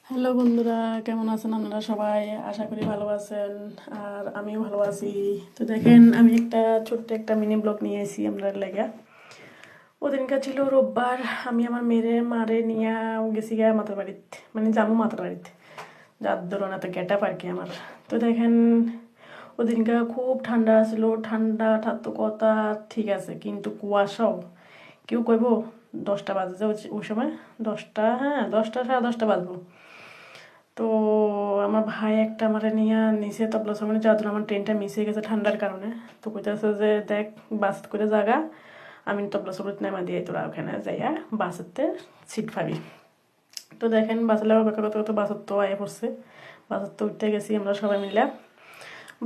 Hello বন্ধুরা, কেমন আছেন আপনারা সবাই? আশা করি ভালো আছেন। আর আমিও ভালো আছি। তো দেখেন, আমি একটা ছোট্ট একটা মিনি ব্লগ নিয়ে এসেছি আমরা লেগে। ওদিনকার ছিল রোববার। আমি আমার মারে নিয়ে গেছি গা মাতার বাড়িতে, মানে জামু মাতার বাড়িতে, যার ধরুন এত গেট আপ আর কি আমার। তো দেখেন, ওদিনকার খুব ঠান্ডা ছিল। ঠান্ডা তো কথা ঠিক আছে, কিন্তু কুয়াশাও। কেউ কইব 10টা বাজে যে ওই সময়, 10টা, হ্যাঁ 10টা, সাড়ে 10টা বাজবো। তো আমার ভাই একটা আমার নিয়ে নিচে তবলা সামনে যাওয়ার জন্য, আমার ট্রেনটা মিস হয়ে গেছে ঠান্ডার কারণে। তো কইতেছে যে দেখ বাস করে জাগা, আমি তবলা সবুজ নামা দিয়ে তোরা ওখানে যাইয়া বাসেতে সিট পাবি। তো দেখেন বাসে লাগা অপেক্ষা করতে করতে বাসের তো আয়ে পড়ছে। বাসের তো উঠতে গেছি আমরা সবাই মিলে।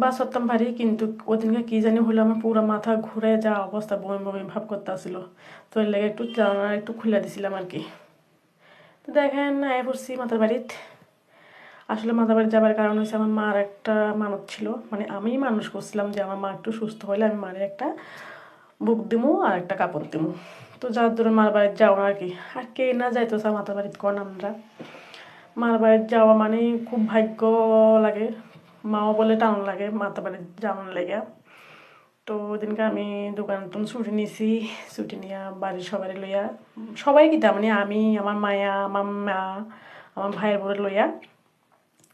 বাস হতাম ভারী, কিন্তু ওদিনকে কি জানি হলো, আমার পুরো মাথা ঘুরে যা অবস্থা, বমি বমি ভাব করতে আসছিল। তো এর লেগে একটু জানালা একটু খুলে দিছিলাম আর কি। তো দেখেন আয়ে পড়ছি মাতার বাড়িতে। আসলে মাতাবাড়ি যাবার কারণ হচ্ছে আমার মার একটা মানত ছিল, মানে আমি মানুষ করছিলাম যে আমার মা একটু সুস্থ হলে আমি মারে একটা বুক দিমু আর একটা কাপড় দিমু। তো যার ধরে মার বাড়িতে যাও আর কি। আর কে না যাইতো চা মাতার বাড়িতে কোন আমরা। মার বাড়িতে যাওয়া মানে খুব ভাগ্য লাগে। মাও বলে টাউন লাগে মাতার বাড়িতে যাওয়ার লেগে। তো ওদিনকে আমি দোকান টন ছুটি নিছি। ছুটি নিয়ে বাড়ির সবাই লইয়া, সবাই কিতা মানে আমি, আমার মায়া, আমার মা, আমার ভাইয়ের বোরে লইয়া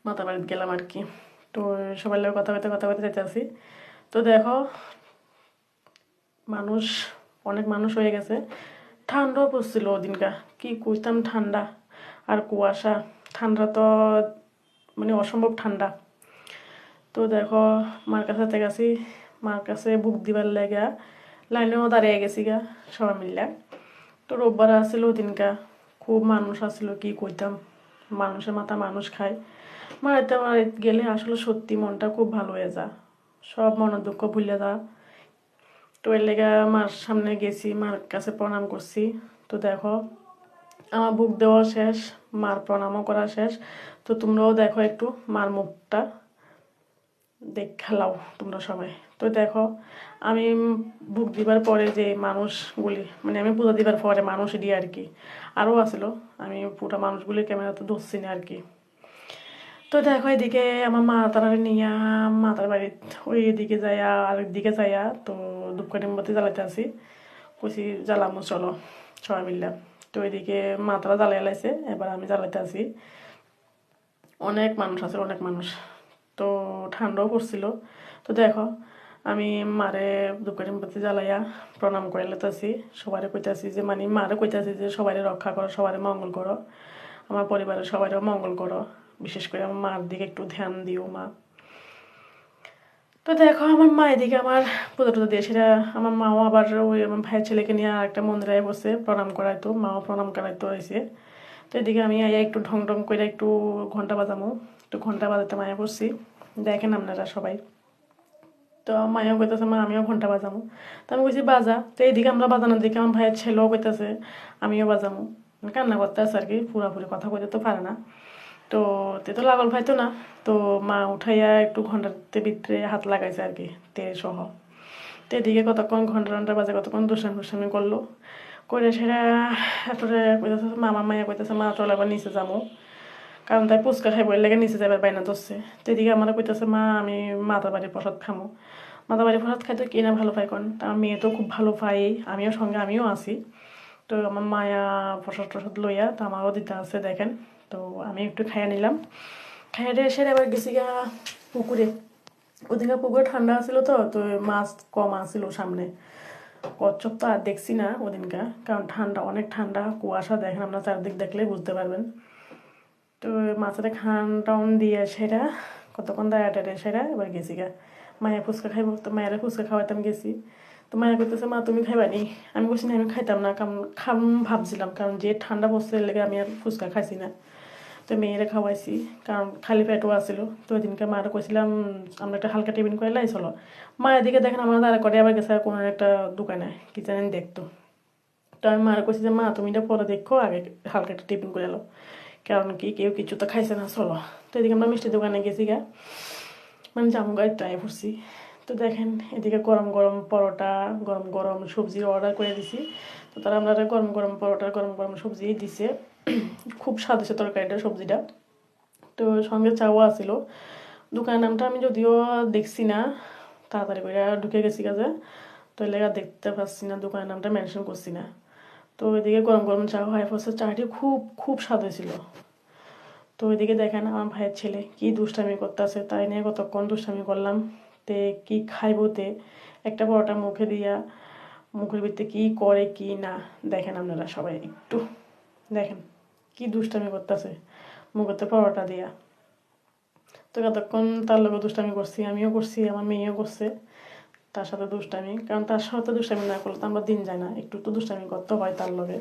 মাতার বাড়িতে গেলাম আর কি। তো সবার লোক কথা বলতে যেতে আসি। তো দেখো, মানুষ, অনেক মানুষ হয়ে গেছে। ঠান্ডাও পড়ছিল ওদিনকা, কি কইতাম ঠান্ডা আর কুয়াশা। ঠান্ডা তো মানে অসম্ভব ঠান্ডা। তো দেখো, মার কাছে গেছি, মার কাছে বুক দিবার লেগা লাইনেও দাঁড়িয়ে গেছি গা সবাই মিলে। তো রোববার আসছিল ওদিনকা, খুব মানুষ আসছিল, কি কইতাম। মানুষের মাথা মানুষ খায়। মারাতে গেলে আসলে সত্যি মনটা খুব ভালো হয়ে যা, সব মনের দুঃখ ভুলে যা। তো এর লেগে মার সামনে গেছি, মার কাছে প্রণাম করছি। তো দেখো, আমার বুক দেওয়া শেষ, মার প্রণামও করা শেষ। তো তোমরাও দেখো একটু মার মুখটা দেখালাও তোমরা সবাই। তো দেখো, আমি বুক দিবার পরে যে মানুষগুলি, মানে আমি পূজা দিবার পরে মানুষ দিয়ে আর কি আরও আসলো, আমি পুরো মানুষগুলি ক্যামেরাতে ধরছি না আর কি। তো দেখো এদিকে আমার মা তারা নিয়ে মাতার বাড়ির ওই দিকে যাইয়া আরেক দিকে যাইয়া, তো ধূপকাঠি মোমবাতি জ্বালাইতে আসি। কইছি জ্বালামো চলো সবাই মিললাম। তো এদিকে মা তারা জ্বালাই লাইছে, এবার আমি জ্বালাইতে আসি। অনেক মানুষ আছে, অনেক মানুষ। তো ঠান্ডাও পড়ছিল। তো দেখো, আমি মারে ধূপকাঠি মোমবাতি জ্বালাইয়া প্রণাম করে লেতেছি। সবারে কইতাছি যে, মানে মারে কইতাছি যে সবাই রক্ষা করো, সবাই মঙ্গল করো, আমার পরিবারের সবাইও মঙ্গল করো, বিশেষ করে আমার মার দিকে একটু ধ্যান দিও মা। তো দেখো, আমার মা এদিকে আমার পুজো টুজো দিয়ে সেটা, আমার মাও আবার ওই আমার ভাইয়ের ছেলেকে নিয়ে আর একটা মন্দিরে বসে প্রণাম করাইতো, মাও প্রণাম করাইতো এসে। তো এদিকে আমি আইয়া একটু ঢং ঢং করে একটু ঘন্টা বাজামো, একটু ঘন্টা বাজাতে মায়া বসছি। দেখেন আপনারা সবাই। তো মায়াও কইতেছে মা আমিও ঘন্টা বাজামো। তো আমি কইছি বাজা। তো এইদিকে আমরা বাজানোর দিকে আমার ভাইয়ের ছেলেও কইতেছে আমিও বাজামো, কান্না করতে আছে আর কি, পুরাপুরি কথা কইতে তো পারে না। তো তে তো লাগল পাইতো না। তো মা উঠাইয়া একটু ঘন্টাতে ভিতরে হাত লাগাইছে আর কি, তে সহ। তো এদিকে কতক্ষণ ঘন্টা ঘন্টা বাজে, কতক্ষণ দুষ্টামি করলো, করে সেটা এরপরে কইতেছে মা, আমার মাইয়া কইতেছে মা চল আবার নিচে যাবো, কারণ তাই পুচকা খাইব, এর লেগে নিচে যাবার বাইনা ধরছে। তো এদিকে আমার কইতেছে মা আমি মাতার বাড়ির প্রসাদ খামো। মাতার বাড়ির প্রসাদ খাইতে কে না ভালো পাই, কারণ আমার মেয়ে তো খুব ভালো পাই, আমিও সঙ্গে আমিও আছি। তো আমার মায়া প্রসাদ টসাদ লইয়া তো আমারও দিতে আছে দেখেন। তো আমি একটু খাইয়া নিলাম। খাইয়া দিয়ে এসে আবার গেছি গা পুকুরে। ওদিকে পুকুরে ঠান্ডা আছিল, তো তো মাছ কম আছিল সামনে। কচ্ছপ তো আর দেখছি না ওদিনকা, কারণ ঠান্ডা, অনেক ঠান্ডা, কুয়াশা। দেখেন আপনার চারদিক দেখলে বুঝতে পারবেন। তো মাছের খান টাউন দিয়ে সেটা কতক্ষণ দাঁড়া টাড়ে সেটা এবার গেছি গা। মায়া ফুচকা খাইব, তো মায়ের ফুচকা খাওয়াইতাম গেছি। তো মায়া করতেছে মা তুমি খাইবা নি? আমি বলছি না আমি খাইতাম না, কারণ খাম ভাবছিলাম, কারণ যে ঠান্ডা পড়ছে লেগে আমি আর ফুচকা খাইছি না। তো মেয়েরা খাওয়াইছি, কারণ খালি পেটও আসছিল। তো ওই দিনকে মারা কইছিলাম আমরা একটা হালকা টিফিন করে লাই চলো। মায়ের দিকে দেখেন আমার দাঁড়া করে আবার গেছে কোনো একটা দোকানে কি জানেন দেখতো। তো আমি মারা কইছি যে মা তুমি এটা পরে দেখো, আগে হালকা একটা টিফিন করে এলো, কারণ কি কেউ কিছু তো খাইছে না চলো। তো এদিকে আমরা মিষ্টি দোকানে গেছি গা, মানে জামু গাড়ি ট্রাই করছি। তো দেখেন এদিকে গরম গরম পরোটা, গরম গরম সবজি অর্ডার করে দিছি। তো তারা আমরা গরম গরম পরোটা, গরম গরম সবজি দিছে। খুব স্বাদ হয়েছে তরকারিটা, সবজিটা। তো সঙ্গে চাও আছিল। দোকানের নামটা আমি যদিও দেখছি না, তাড়াতাড়ি করে ঢুকে গেছি কাজে, তো এলাকা দেখতে পাচ্ছি না, দোকানের নামটা মেনশন করছি না। তো ওইদিকে গরম গরম চা হয়ে পড়ছে, চাটি খুব খুব স্বাদ হয়েছিল। তো ওইদিকে দেখেন আমার ভাইয়ের ছেলে কি দুষ্টামি করতেছে, তাই নিয়ে কতক্ষণ দুষ্টামি করলাম। তে কি খাইবতে একটা পরোটা মুখে দিয়া মুখের ভিতরে কি করে কি না দেখেন আপনারা সবাই একটু দেখেন কি দুষ্টামি করতেছে মুখেতে পরোটা দিয়া। তো কতক্ষণ তার লোক দুষ্টামি করছি, আমিও করছি, আমার মেয়েও করছে তার সাথে দুষ্টামি, কারণ তার সাথে দুষ্টামি না করলে তো আমরা দিন যায় না, একটু তো দুষ্টামি করতে হয় তার লগে,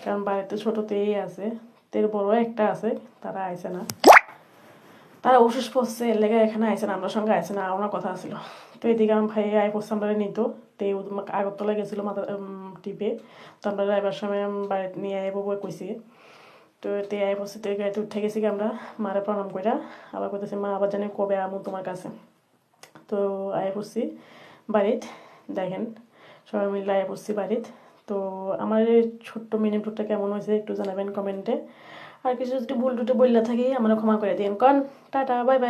কারণ বাড়িতে ছোটতেই আছে, তের বড় একটা আছে, তারা আইছে না, তারা অসুস্থ পড়ছে, এর লেগে এখানে আইছে না, আমরা সঙ্গে আইছে না, আমার কথা ছিল। তো এদিকে আমার ভাই আই পড়ছে আমরা নিত, তো আগরতলা গেছিলো মাথা টিপে, তো আমরা ড্রাইভার সময় বাড়িতে নিয়ে আইব বই কইছি। তো তে আই পড়ছে, তো গাড়িতে উঠে গেছি আমরা, মারে প্রণাম কইরা আবার কইতেছি মা আবার জানি কবে আমু তোমার কাছে। তো আই পড়ছি বাড়িত, দেখেন সবাই মিলে আই পড়ছি বাড়িত। তো আমার এই ছোট্ট মিনি ব্লগটা কেমন হয়েছে একটু জানাবেন কমেন্টে, আর কিছু যদি ভুল টুটে বললে থাকি আমরা ক্ষমা করে দিন। Tata, bye bye.